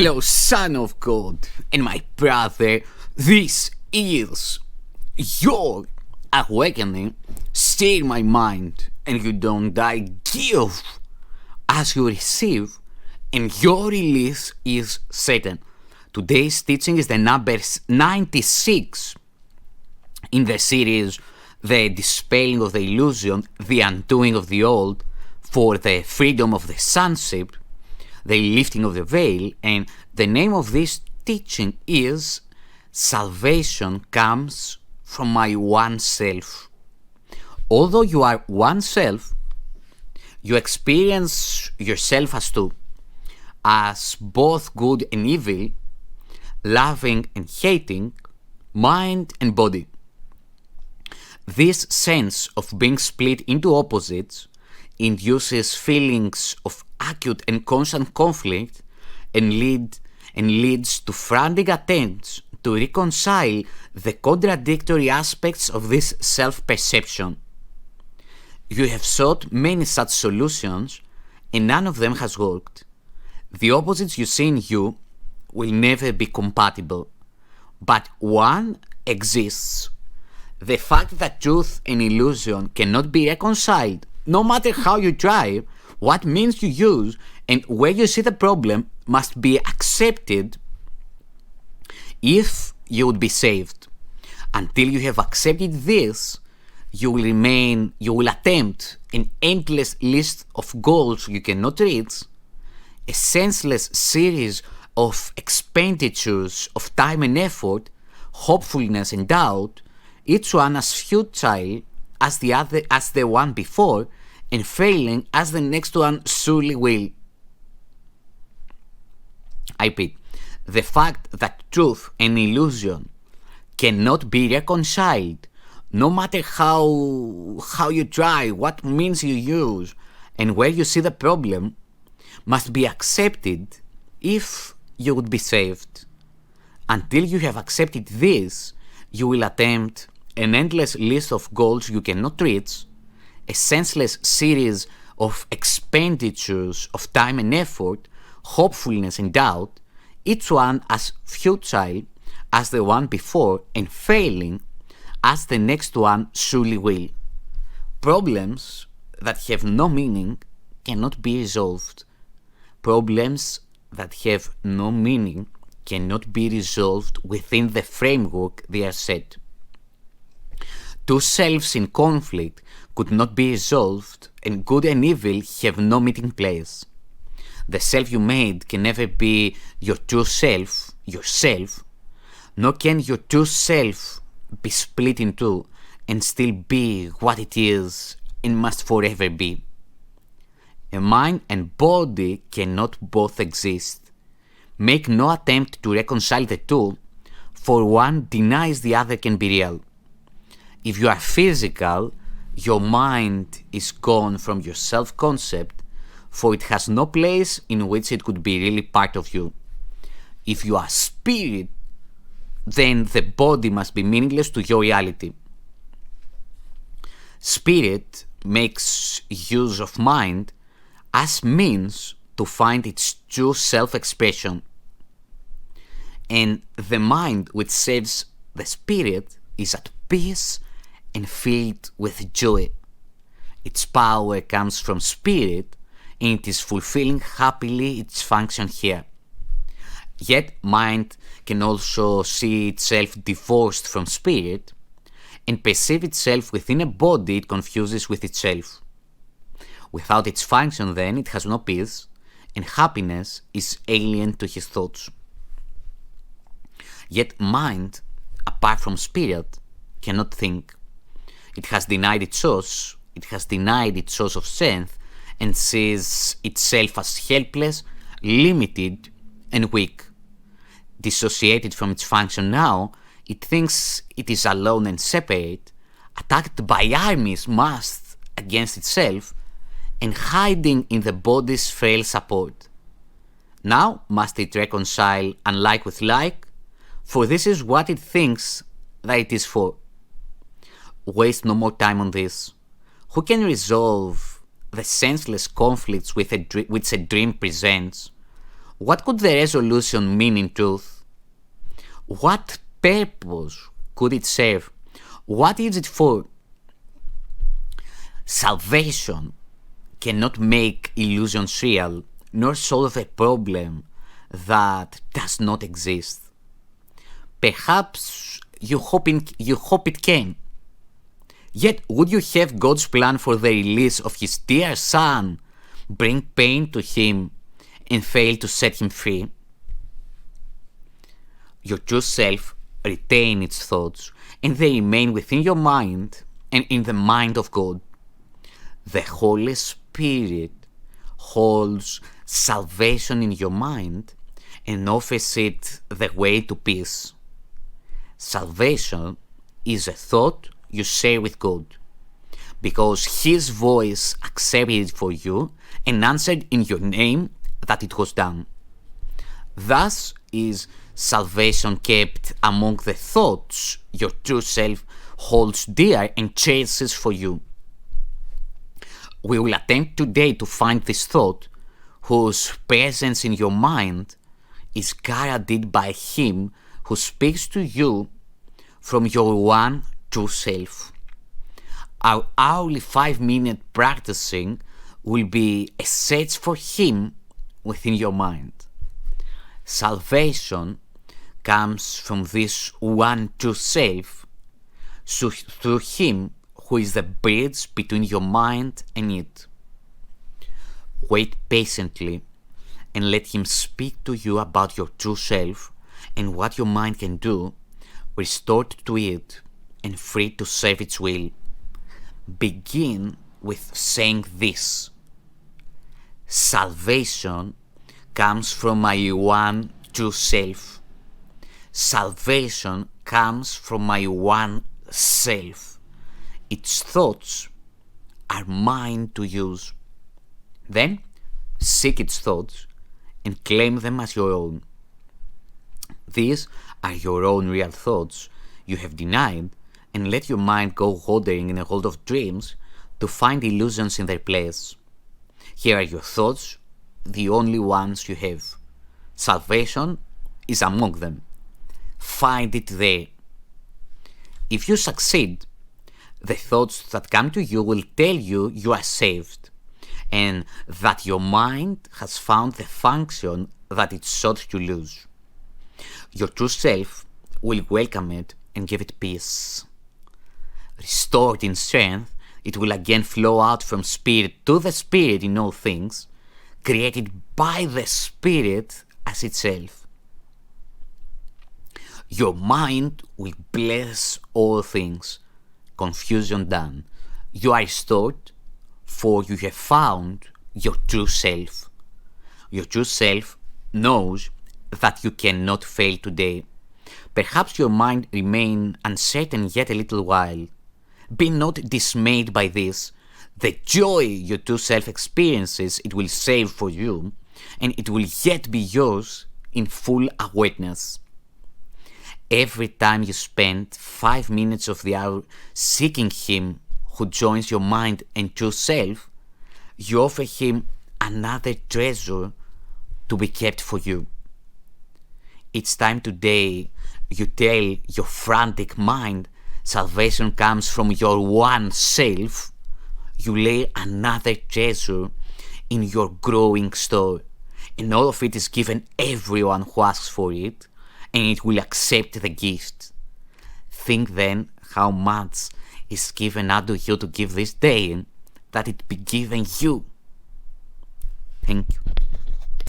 Hello, Son of God, and my brother, this is your awakening. Steer my mind, and you don't die. Give as you receive, and your release is certain. Today's teaching is the number 96 in the series The Dispelling of the Illusion, The Undoing of the Old, for the Freedom of the Sonship, the Lifting of the Veil, and the name of this teaching is Salvation Comes from My One Self. Although you are one self, you experience yourself as two, as both good and evil, loving and hating, mind and body. This sense of being split into opposites induces feelings of acute and constant conflict and leads to frantic attempts to reconcile the contradictory aspects of this self-perception. You have sought many such solutions and none of them has worked. The opposites you see in you will never be compatible, but one exists. The fact that truth and illusion cannot be reconciled, no matter how you try, what means you use, and where you see the problem, must be accepted if you would be saved. Until you have accepted this, you will attempt an endless list of goals you cannot reach, a senseless series of expenditures of time and effort, hopefulness and doubt, each one as futile as the one before, and failing as the next one surely will. I repeat, the fact that truth and illusion cannot be reconciled, no matter how you try, what means you use, and where you see the problem, must be accepted if you would be saved. Until you have accepted this, you will attempt an endless list of goals you cannot reach, a senseless series of expenditures of time and effort, hopefulness and doubt, each one as futile as the one before and failing as the next one surely will. Problems that have no meaning cannot be resolved. Problems that have no meaning cannot be resolved within the framework they are set. Two selves in conflict could not be resolved, and good and evil have no meeting place. The self you made can never be your true self, yourself, nor can your true self be split in two and still be what it is and must forever be. A mind and body cannot both exist. Make no attempt to reconcile the two, for one denies the other can be real. If you are physical, your mind is gone from your self-concept, for it has no place in which it could be really part of you. If you are spirit, then the body must be meaningless to your reality. Spirit makes use of mind as means to find its true self-expression. And the mind which serves the spirit is at peace and filled with joy. Its power comes from spirit, and it is fulfilling happily its function here. Yet mind can also see itself divorced from spirit, and perceive itself within a body it confuses with itself. Without its function then it has no peace, and happiness is alien to his thoughts. Yet mind, apart from spirit, cannot think. It has denied its source, of strength, and sees itself as helpless, limited, and weak. Dissociated from its function now, it thinks it is alone and separate, attacked by armies massed against itself, and hiding in the body's frail support. Now must it reconcile unlike with like, for this is what it thinks that it is for. Waste no more time on this. Who can resolve the senseless conflicts which a dream presents? What could the resolution mean in truth? What purpose could it serve? What is it for? Salvation cannot make illusions real, nor solve a problem that does not exist. Perhaps you hope it can. Yet would you have God's plan for the release of his dear son bring pain to him and fail to set him free? Your true self retain its thoughts, and they remain within your mind and in the mind of God. The Holy Spirit holds salvation in your mind and offers it the way to peace. Salvation is a thought you share with God, because his voice accepted it for you and answered in your name that it was done. Thus is salvation kept among the thoughts your true self holds dear and cherishes for you. We will attempt today to find this thought, whose presence in your mind is guaranteed by him who speaks to you from your one true self. Our hourly 5-minute practicing will be a search for him within your mind. Salvation comes from this one true self, through him who is the bridge between your mind and it. Wait patiently and let him speak to you about your true self and what your mind can do, restored to it and free to serve its will. Begin with saying this: salvation comes from my one true self. Salvation comes from my one self. Its thoughts are mine to use. Then seek its thoughts and claim them as your own. These are your own real thoughts you have denied, and let your mind go wandering in a world of dreams to find illusions in their place. Here are your thoughts, the only ones you have. Salvation is among them. Find it there. If you succeed, the thoughts that come to you will tell you you are saved, and that your mind has found the function that it sought to lose. Your true self will welcome it and give it peace. Restored in strength, it will again flow out from spirit to the spirit in all things, created by the spirit as itself. Your mind will bless all things. Confusion done. You are restored, for you have found your true self. Your true self knows that you cannot fail today. Perhaps your mind remain uncertain yet a little while. Be not dismayed by this. The joy your true self experiences it will save for you, and it will yet be yours in full awareness. Every time you spend 5 minutes of the hour seeking him who joins your mind and true self, you offer him another treasure to be kept for you. Each time today you tell your frantic mind salvation comes from your one self, you lay another treasure in your growing store, and all of it is given everyone who asks for it, and it will accept the gift. Think then how much is given unto you to give this day, that it be given you. Thank you.